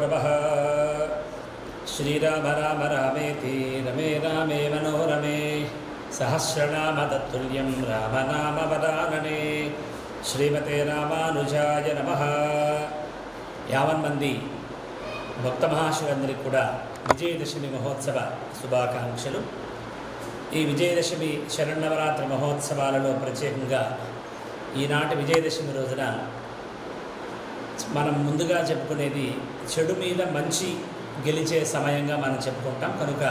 नमः। श्रीराम राम रामेति रमे रामे मनोरमे सहस्रनाम तत्तुल्यं रामनाम वदानने। श्रीमते रामानुजाय नमः। यावन्मंदी భక్త మహాశివులందరికీ కూడా విజయదశమి మహోత్సవ శుభాకాంక్షలు. ఈ విజయదశమి శరన్నవరాత్రి మహోత్సవాలలో ప్రత్యేకంగా ఈనాటి విజయదశమి రోజున మనం ముందుగా చెప్పుకునేది చెడు మీద మంచి గెలిచే సమయంగా మనం చెప్పుకుంటాం. కనుక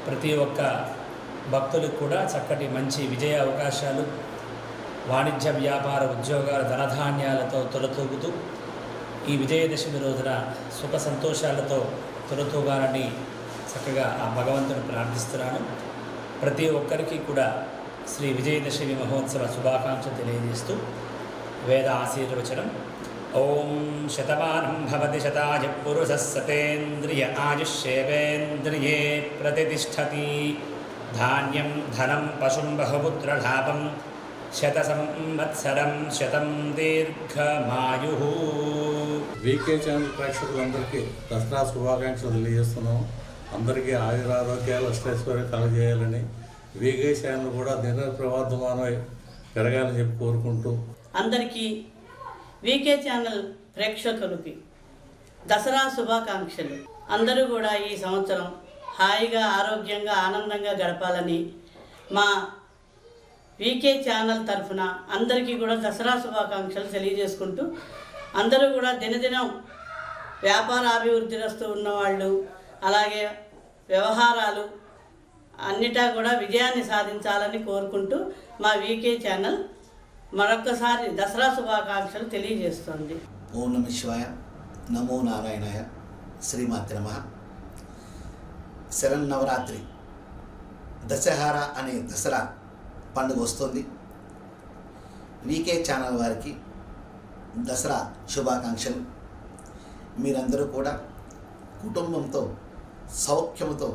ప్రతి ఒక్క భక్తులకు కూడా చక్కటి మంచి విజయ అవకాశాలు, వాణిజ్య వ్యాపార ఉద్యోగాల ధనధాన్యాలతో తొలతూగుతూ ఈ విజయదశమి రోజున సుఖ సంతోషాలతో తొలతూగాలని చక్కగా ఆ భగవంతుని ప్రార్థిస్తున్నాను. ప్రతి ఒక్కరికి కూడా శ్రీ విజయదశమి మహోత్సవ శుభాకాంక్షలు తెలియజేస్తూ వేద ఆశీర్వచనం. ఓం శతమానం భవతి శతాయ పురుషः సతేంద్రియ ఆయుష్యేవేంద్రియే ప్రతిష్టతి. ధాన్యం ధనం పశుం బహుపుత్రలాభం శత సంవత్సరం శతం దీర్ఘమాయు. వీకే ఛానల్ ప్రేక్షకులందరికీ దసరా శుభాకాంక్షలు తెలియజేస్తున్నాం. అందరికీ ఆయురారోగ్యాలు అష్టైశ్వర్యం కలగజేయాలని, వీకే ఛానల్ కూడా దిన ప్రవర్ధమానమై పెరగాలని చెప్పి కోరుకుంటూ అందరికీ వీకే ఛానల్ ప్రేక్షకులకి దసరా శుభాకాంక్షలు. అందరూ కూడా ఈ సంవత్సరం హాయిగా ఆరోగ్యంగా ఆనందంగా గడపాలని మా వీకే ఛానల్ తరఫున అందరికీ కూడా దసరా శుభాకాంక్షలు తెలియజేసుకుంటూ, అందరూ కూడా దినదినం వ్యాపార అభివృద్ధి వస్తూ ఉన్నవాళ్ళు, అలాగే వ్యవహారాలు అన్నిటా కూడా విజయాన్ని సాధించాలని కోరుకుంటూ మా వీకే ఛానల్ మరొక్కసారి దసరా శుభాకాంక్షలు తెలియజేస్తుంది. ఓం నమ శివాయ, నమో నారాయణాయ, శ్రీమాతే నమః. శరన్నవరాత్రి దశహరా అనే దసరా పండుగ వస్తుంది. వీకే ఛానల్ వారికి దసరా శుభాకాంక్షలు. మీరందరూ కూడా కుటుంబంతో సౌఖ్యంతో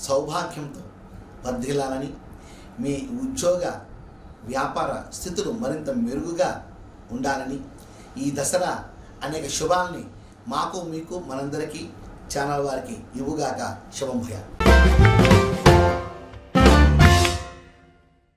సౌభాగ్యంతో వర్ధిల్లాలని, మీ ఉద్యోగ వ్యాపార స్థితులు మరింత మెరుగుగా ఉండాలని, ఈ దసరా అనేక శుభాలని మాకు మీకు మనందరికీ ఛానల్ వారికి ఇవ్వుగాక. శుభం భూయాత్.